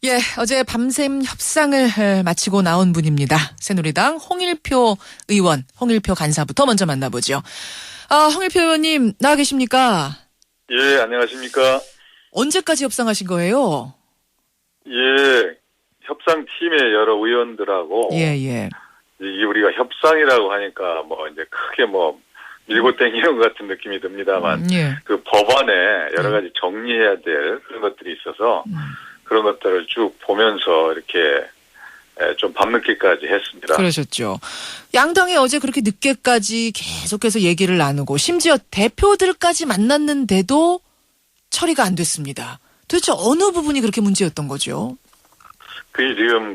예, 어제 밤샘 협상을 마치고 나온 분입니다. 새누리당 홍일표 의원, 홍일표 간사부터 먼저 만나보죠. 홍일표 의원님 나와 계십니까? 예, 안녕하십니까? 언제까지 협상하신 거예요? 예, 협상팀의 여러 의원들하고 예. 이게 우리가 협상이라고 하니까 이제 크게 밀고 땡기는 것 같은 느낌이 듭니다만 예. 그 법안에 여러 가지 정리해야 될 그런 것들이 있어서 그런 것들을 쭉 보면서 이렇게 좀 밤늦게까지 했습니다. 그러셨죠. 양당이 어제 그렇게 늦게까지 계속해서 얘기를 나누고 심지어 대표들까지 만났는데도 처리가 안 됐습니다. 도대체 어느 부분이 그렇게 문제였던 거죠? 그게 지금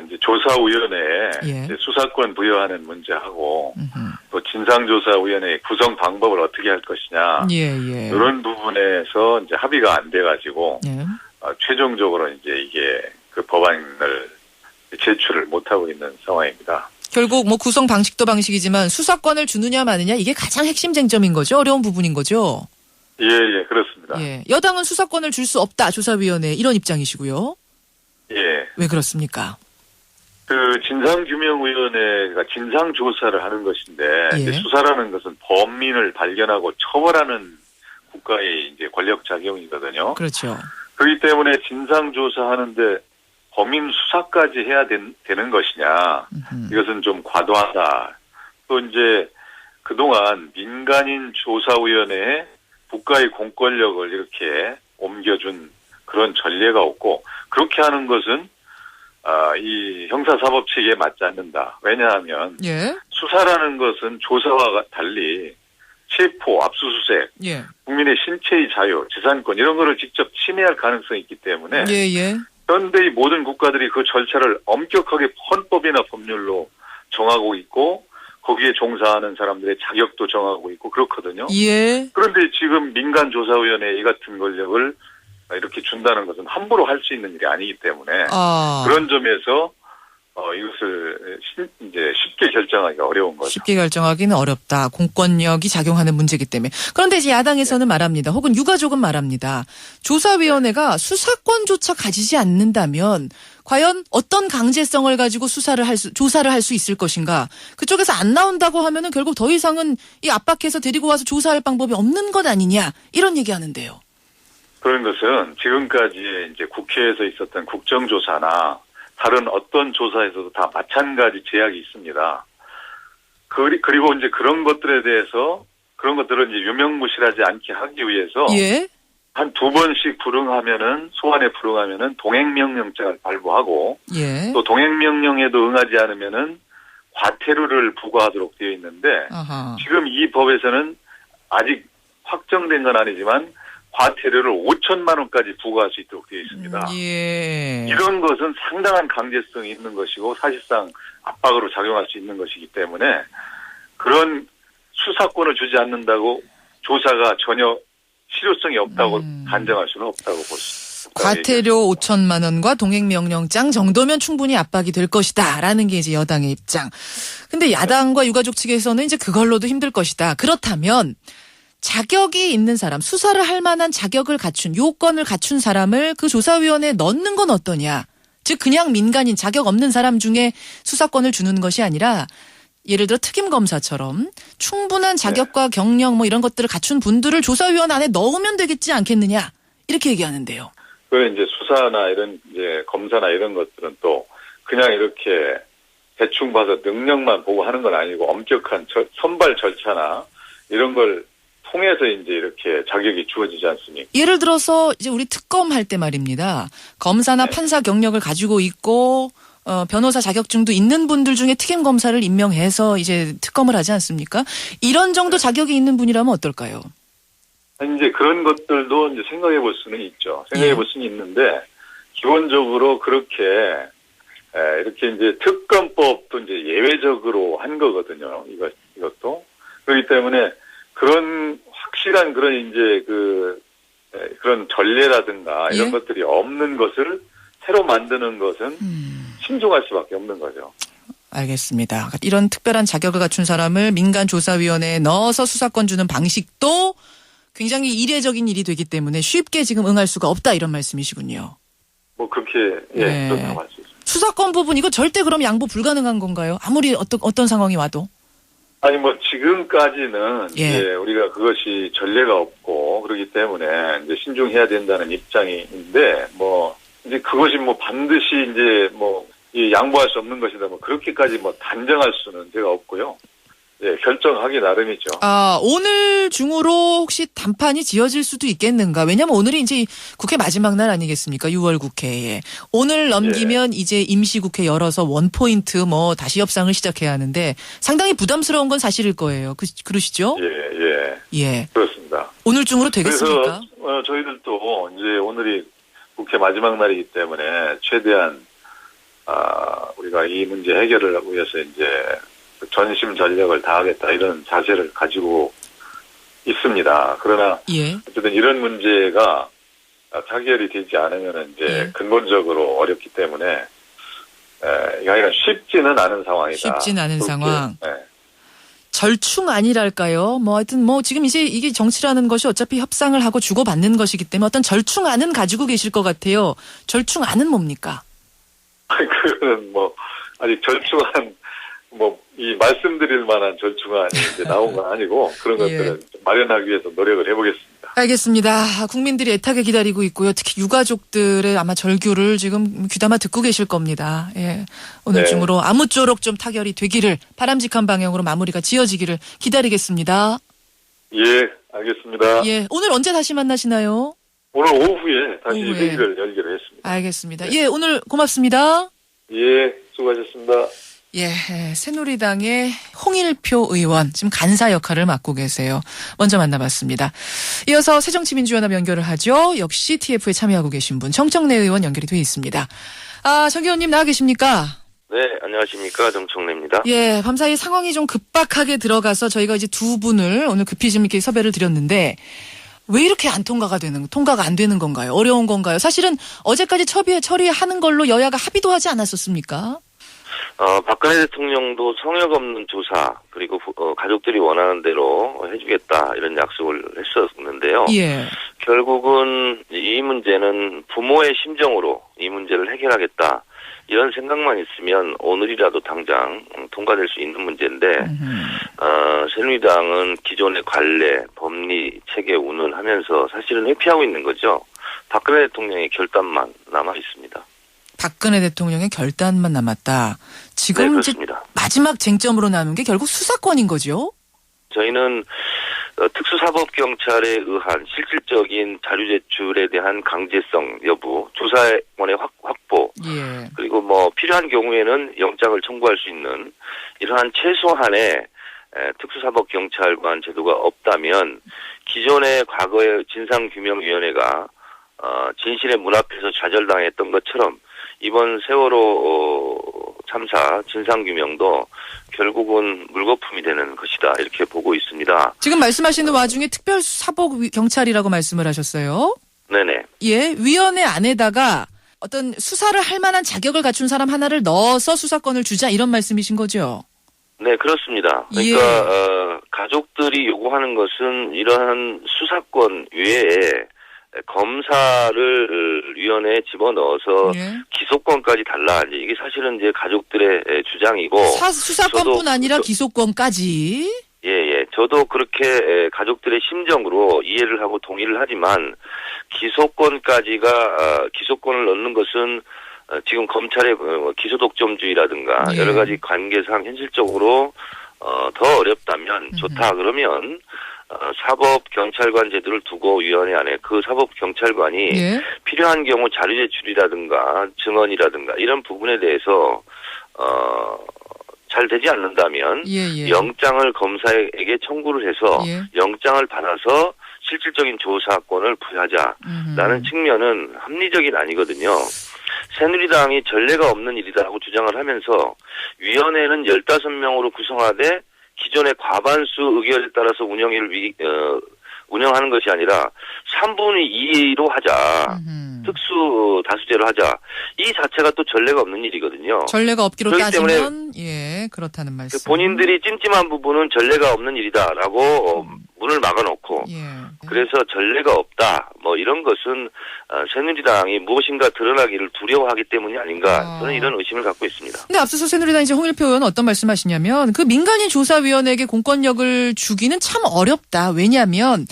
이제 조사위원회에 예. 이제 수사권 부여하는 문제하고 또 진상조사위원회 구성 방법을 어떻게 할 것이냐 예. 이런 부분에서 이제 합의가 안 돼가지고 예. 최종적으로 이제 이게 그 법안을 제출을 못하고 있는 상황입니다. 결국 구성 방식도 방식이지만 수사권을 주느냐 마느냐 이게 가장 핵심 쟁점인 거죠. 어려운 부분인 거죠. 예, 그렇습니다. 예. 여당은 수사권을 줄 수 없다. 조사위원회 이런 입장이시고요. 예. 왜 그렇습니까? 그 진상규명위원회가 진상조사를 하는 것인데 예. 이제 수사라는 것은 범인을 발견하고 처벌하는 국가의 이제 권력작용이거든요. 그렇죠. 그렇기 때문에 진상조사하는데 범인 수사까지 해야 되는 것이냐. 이것은 좀 과도하다. 또 이제 그동안 민간인 조사위원회에 국가의 공권력을 이렇게 옮겨준 그런 전례가 없고 그렇게 하는 것은 이 형사사법체계에 맞지 않는다. 왜냐하면 예. 수사라는 것은 조사와 달리 체포, 압수수색, 예. 국민의 신체의 자유, 재산권 이런 거를 직접 침해할 가능성이 있기 때문에 예. 현대의 모든 국가들이 그 절차를 엄격하게 헌법이나 법률로 정하고 있고 거기에 종사하는 사람들의 자격도 정하고 있고 그렇거든요. 예. 그런데 지금 민간조사위원회 이 같은 권력을 이렇게 준다는 것은 함부로 할 수 있는 일이 아니기 때문에 그런 점에서 이것을 이제 쉽게 결정하기가 어려운 거죠. 쉽게 결정하기는 어렵다. 공권력이 작용하는 문제이기 때문에. 그런데 이제 야당에서는 말합니다. 혹은 유가족은 말합니다. 조사위원회가 수사권조차 가지지 않는다면 과연 어떤 강제성을 가지고 조사를 할 수 있을 것인가. 그쪽에서 안 나온다고 하면은 결국 더 이상은 이 압박해서 데리고 와서 조사할 방법이 없는 것 아니냐. 이런 얘기하는데요. 그런 것은 지금까지 이제 국회에서 있었던 국정조사나 다른 어떤 조사에서도 다 마찬가지 제약이 있습니다. 그리고 이제 그런 것들에 대해서 그런 것들을 이제 유명무실하지 않게 하기 위해서 예. 한 2번씩 소환에 불응하면은 동행명령장을 발부하고 예. 또 동행명령에도 응하지 않으면은 과태료를 부과하도록 되어 있는데 아하. 지금 이 법에서는 아직 확정된 건 아니지만 과태료를 5천만 원까지 부과할 수 있도록 되어 있습니다. 예. 이런 것은 상당한 강제성이 있는 것이고 사실상 압박으로 작용할 수 있는 것이기 때문에 그런 수사권을 주지 않는다고 조사가 전혀 실효성이 없다고 단정할 수는 없다고 볼 수 있습니다. 과태료 5천만 원과 동행명령장 정도면 충분히 압박이 될 것이다. 라는 게 이제 여당의 입장. 근데 야당과 유가족 측에서는 이제 그걸로도 힘들 것이다. 그렇다면 자격이 있는 사람, 수사를 할 만한 자격을 갖춘, 요건을 갖춘 사람을 그 조사위원회에 넣는 건 어떠냐. 즉 그냥 민간인 자격 없는 사람 중에 수사권을 주는 것이 아니라 예를 들어 특임검사처럼 충분한 자격과 경력 이런 것들을 갖춘 분들을 조사위원 안에 넣으면 되겠지 않겠느냐. 이렇게 얘기하는데요. 그 이제 수사나 이런 이제 검사나 이런 것들은 또 그냥 이렇게 대충 봐서 능력만 보고 하는 건 아니고 엄격한 선발 절차나 이런 걸 통해서 이제 이렇게 자격이 주어지지 않습니까? 예를 들어서 이제 우리 특검 할 때 말입니다. 검사나 판사 경력을 가지고 있고 변호사 자격증도 있는 분들 중에 특임 검사를 임명해서 이제 특검을 하지 않습니까? 이런 정도 자격이 있는 분이라면 어떨까요? 이제 그런 것들도 이제 생각해 볼 수는 있죠. 생각해 볼 수는 있는데 기본적으로 그렇게 이렇게 이제 특검법도 이제 예외적으로 한 거거든요. 이것도 그렇기 때문에 그런 확실한 그런 이제 그런 전례라든가 이런 것들이 없는 것을 새로 만드는 것은 신중할 수밖에 없는 거죠. 알겠습니다. 이런 특별한 자격을 갖춘 사람을 민간조사위원회에 넣어서 수사권 주는 방식도 굉장히 이례적인 일이 되기 때문에 쉽게 지금 응할 수가 없다 이런 말씀이시군요. 뭐 그렇게 네. 그렇다고 할 수 있습니다. 수사권 부분 이거 절대 그럼 양보 불가능한 건가요? 아무리 어떤 상황이 와도. 아니 뭐 지금까지는 예. 이제 우리가 그것이 전례가 없고 그렇기 때문에 이제 신중해야 된다는 입장인데 뭐 이제 그것이 뭐 반드시 이제 뭐 이 양보할 수 없는 것이다 뭐 그렇게까지 뭐 단정할 수는 제가 없고요. 예, 결정하기 나름이죠. 아, 오늘 중으로 혹시 단판이 지어질 수도 있겠는가? 왜냐면 오늘이 이제 국회 마지막 날 아니겠습니까? 6월 국회에. 오늘 넘기면 이제 임시국회 열어서 원포인트 뭐 다시 협상을 시작해야 하는데 상당히 부담스러운 건 사실일 거예요. 그러시죠? 예. 그렇습니다. 오늘 중으로 되겠습니까? 그래서 저희들도 이제 오늘이 국회 마지막 날이기 때문에 최대한 우리가 이 문제 해결을 위해서 이제 전심 전력을 다하겠다 이런 자세를 가지고 있습니다. 그러나 예. 어쨌든 이런 문제가 타결이 되지 않으면 이제 근본적으로 어렵기 때문에 이거 쉽지는 않은 상황이다. 쉽지는 않은 그렇게, 상황. 네. 절충 아니랄까요? 뭐 하여튼 뭐 지금 이제 이게 정치라는 것이 어차피 협상을 하고 주고받는 것이기 때문에 어떤 절충안은 가지고 계실 것 같아요. 절충안은 뭡니까? 그거는 뭐 아직 절충안 이 말씀드릴 만한 절충안이 이제 나온 건 아니고 그런 것들은 마련하기 위해서 노력을 해보겠습니다. 알겠습니다. 국민들이 애타게 기다리고 있고요. 특히 유가족들의 아마 절규를 지금 귀담아 듣고 계실 겁니다. 예. 오늘 중으로 아무쪼록 좀 타결이 되기를 바람직한 방향으로 마무리가 지어지기를 기다리겠습니다. 예, 알겠습니다. 예. 오늘 언제 다시 만나시나요? 오늘 오후에 다시 회의를 열기로 했습니다. 알겠습니다. 예, 오늘 고맙습니다. 예, 수고하셨습니다. 예, 새누리당의 홍일표 의원 지금 간사 역할을 맡고 계세요. 먼저 만나봤습니다. 이어서 새정치민주연합 연결을 하죠. 역시 TF에 참여하고 계신 분 정청래 의원 연결이 돼 있습니다. 정 의원님 나와 계십니까? 네, 안녕하십니까. 정청래입니다. 예, 밤사이 상황이 좀 급박하게 들어가서 저희가 이제 두 분을 오늘 급히 좀 이렇게 섭외를 드렸는데 왜 이렇게 통과가 안 되는 건가요? 어려운 건가요? 사실은 어제까지 처리하는 걸로 여야가 합의도 하지 않았었습니까? 박근혜 대통령도 성역 없는 조사 그리고 가족들이 원하는 대로 해주겠다 이런 약속을 했었는데요. 예. 결국은 이 문제는 부모의 심정으로 이 문제를 해결하겠다 이런 생각만 있으면 오늘이라도 당장 통과될 수 있는 문제인데 새누리당은 기존의 관례, 법리, 체계 운운하면서 사실은 회피하고 있는 거죠. 박근혜 대통령의 결단만 남아 있습니다. 박근혜 대통령의 결단만 남았다. 지금 네, 이제 그렇습니다. 마지막 쟁점으로 남은 게 결국 수사권인 거죠? 저희는 특수사법경찰에 의한 실질적인 자료 제출에 대한 강제성 여부, 조사권의 확보, 예. 그리고 뭐 필요한 경우에는 영장을 청구할 수 있는 이러한 최소한의 특수사법경찰관 제도가 없다면 기존의 과거의 진상규명위원회가 진실의 문 앞에서 좌절당했던 것처럼 이번 세월호 참사 진상규명도 결국은 물거품이 되는 것이다 이렇게 보고 있습니다. 지금 말씀하시는 와중에 특별사법경찰이라고 말씀을 하셨어요. 네네. 예, 위원회 안에다가 어떤 수사를 할 만한 자격을 갖춘 사람 하나를 넣어서 수사권을 주자 이런 말씀이신 거죠? 네, 그렇습니다. 그러니까 가족들이 요구하는 것은 이러한 수사권 외에 검사를 위원회에 집어넣어서 기소권까지 달라. 이게 사실은 이제 가족들의 주장이고. 수사권뿐 아니라 기소권까지. 예. 저도 그렇게 가족들의 심정으로 이해를 하고 동의를 하지만 기소권을 넣는 것은 지금 검찰의 기소독점주의라든가 여러 가지 관계상 현실적으로 더 어렵다면 좋다. 그러면 사법경찰관 제도를 두고 위원회 안에 그 사법경찰관이 필요한 경우 자료 제출이라든가 증언이라든가 이런 부분에 대해서 잘 되지 않는다면 영장을 검사에게 청구를 해서 영장을 받아서 실질적인 조사권을 부여하자라는 측면은 합리적인 아니거든요. 새누리당이 전례가 없는 일이다라고 주장을 하면서 위원회는 15명으로 구성하되 기존의 과반수 의결에 따라서 운영하는 것이 아니라 3분의 2로 하자. 특수 다수제로 하자. 이 자체가 또 전례가 없는 일이거든요. 전례가 없기로 따지면 그렇다는 말씀. 본인들이 찜찜한 부분은 전례가 없는 일이다라고 문을 막아놓고 예. 그래서 전례가 없다. 뭐 이런 것은 새누리당이 무엇인가 드러나기를 두려워하기 때문이 아닌가. 저는 이런 의심을 갖고 있습니다. 근데 앞서서 새누리당 이제 홍일표 의원은 어떤 말씀하시냐면 그 민간인 조사위원회에게 공권력을 주기는 참 어렵다. 왜냐하면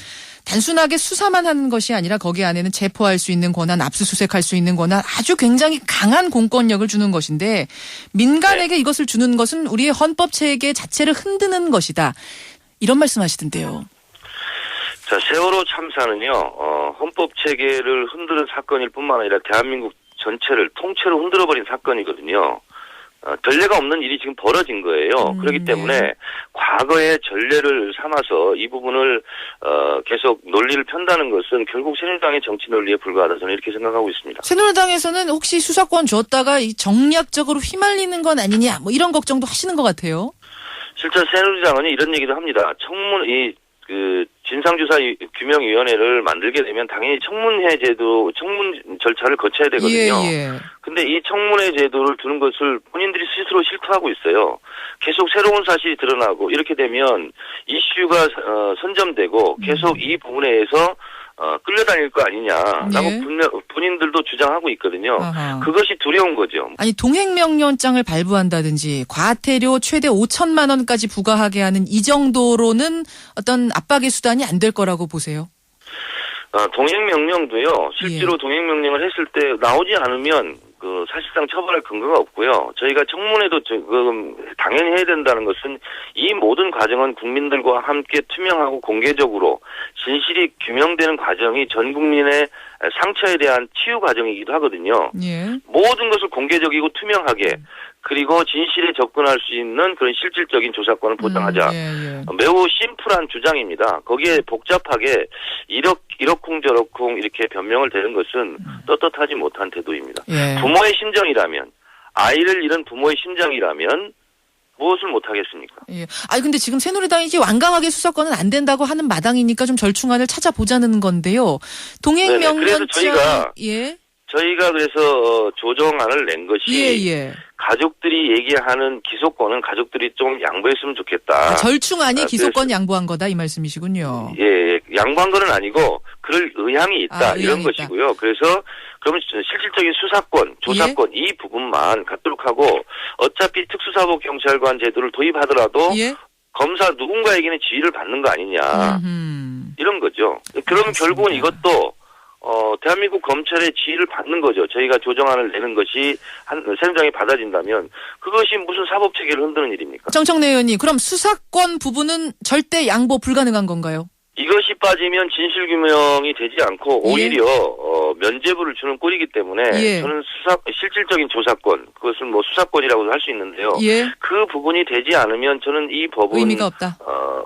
단순하게 수사만 하는 것이 아니라 거기 안에는 체포할 수 있는 권한, 압수수색할 수 있는 권한, 아주 굉장히 강한 공권력을 주는 것인데 민간에게 이것을 주는 것은 우리의 헌법 체계 자체를 흔드는 것이다. 이런 말씀하시던데요. 자, 세월호 참사는요, 헌법 체계를 흔드는 사건일 뿐만 아니라 대한민국 전체를 통째로 흔들어버린 사건이거든요. 전례가 없는 일이 지금 벌어진 거예요. 그렇기 때문에 과거의 전례를 삼아서 이 부분을 계속 논리를 편다는 것은 결국 새누리당의 정치 논리에 불과하다 저는 이렇게 생각하고 있습니다. 새누리당에서는 혹시 수사권 줬다가 이 정략적으로 휘말리는 건 아니냐 뭐 이런 걱정도 하시는 것 같아요. 실제 새누리당은 이런 얘기도 합니다. 진상조사 규명위원회를 만들게 되면 당연히 청문 절차를 거쳐야 되거든요. 예. 근데 이 청문회 제도를 두는 것을 본인들이 스스로 싫어하고 있어요. 계속 새로운 사실이 드러나고 이렇게 되면 이슈가 선점되고 계속 이 부분에 의해서 끌려다닐 거 아니냐라고 본인들도 주장하고 있거든요. 아하. 그것이 두려운 거죠. 아니 동행명령장을 발부한다든지 과태료 최대 5천만 원까지 부과하게 하는 이 정도로는 어떤 압박의 수단이 안 될 거라고 보세요? 동행명령도요. 실제로 동행명령을 했을 때 나오지 않으면 사실상 처벌할 근거가 없고요. 저희가 청문회도 당연히 해야 된다는 것은 이 모든 과정은 국민들과 함께 투명하고 공개적으로 진실이 규명되는 과정이 전 국민의 상처에 대한 치유 과정이기도 하거든요. 예. 모든 것을 공개적이고 투명하게 그리고 진실에 접근할 수 있는 그런 실질적인 조사권을 보장하자. 매우 심플한 주장입니다. 거기에 복잡하게 이러쿵저러쿵 이렇게 변명을 대는 것은 떳떳하지 못한 태도입니다. 예. 부모의 심정이라면 아이를 잃은 부모의 심정이라면 무엇을 못하겠습니까? 예. 아니 근데 지금 새누리당이 이제 완강하게 수사권은 안 된다고 하는 마당이니까 좀 절충안을 찾아보자는 건데요. 동행명령장. 그래서 저희가 그래서 조정안을 낸 것이 가족들이 얘기하는 기소권은 가족들이 좀 양보했으면 좋겠다. 절충안이 기소권 양보한 거다 이 말씀이시군요. 예, 양보한 건 아니고 그럴 의향이 있다 이런 것이고요. 그래서 그러면 실질적인 수사권, 조사권 이 부분만 갖도록 하고 어차피 특수사법 경찰관 제도를 도입하더라도 검사 누군가에게는 지휘를 받는 거 아니냐 이런 거죠. 그러면 결국은 이것도 대한민국 검찰의 지휘를 받는 거죠. 저희가 조정안을 내는 것이 새누리당이 받아진다면 그것이 무슨 사법체계를 흔드는 일입니까? 정청래 의원님, 그럼 수사권 부분은 절대 양보 불가능한 건가요? 이것이 빠지면 진실규명이 되지 않고 오히려 면죄부를 주는 꼴이기 때문에 저는 실질적인 조사권, 그것을 뭐 수사권이라고도 할 수 있는데요. 그 부분이 되지 않으면 저는 이 법은 의미가 없다.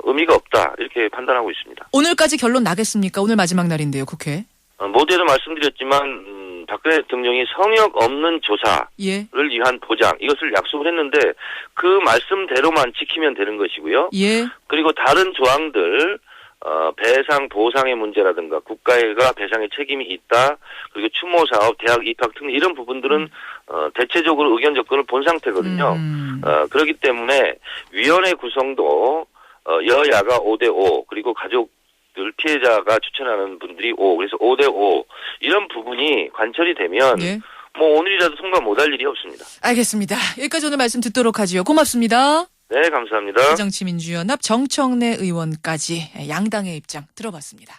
의미가 없다 이렇게 판단하고 있습니다. 오늘까지 결론 나겠습니까? 오늘 마지막 날인데요, 국회. 모두에도 말씀드렸지만 박근혜 대통령이 성역 없는 조사를 위한 보장 이것을 약속을 했는데 그 말씀대로만 지키면 되는 것이고요. 그리고 다른 조항들 배상 보상의 문제라든가 국가가 배상의 책임이 있다. 그리고 추모 사업, 대학 입학 특례 이런 부분들은 대체적으로 의견 접근을 본 상태거든요. 그렇기 때문에 위원회 구성도 여야가 5대5 그리고 가족 피해자가 추천하는 분들이 5, 그래서 5대5 이런 부분이 관철이 되면 뭐 오늘이라도 통과 못할 일이 없습니다. 알겠습니다. 여기까지 오늘 말씀 듣도록 하지요. 고맙습니다. 네, 감사합니다. 새정치민주연합 정청래 의원까지 양당의 입장 들어봤습니다.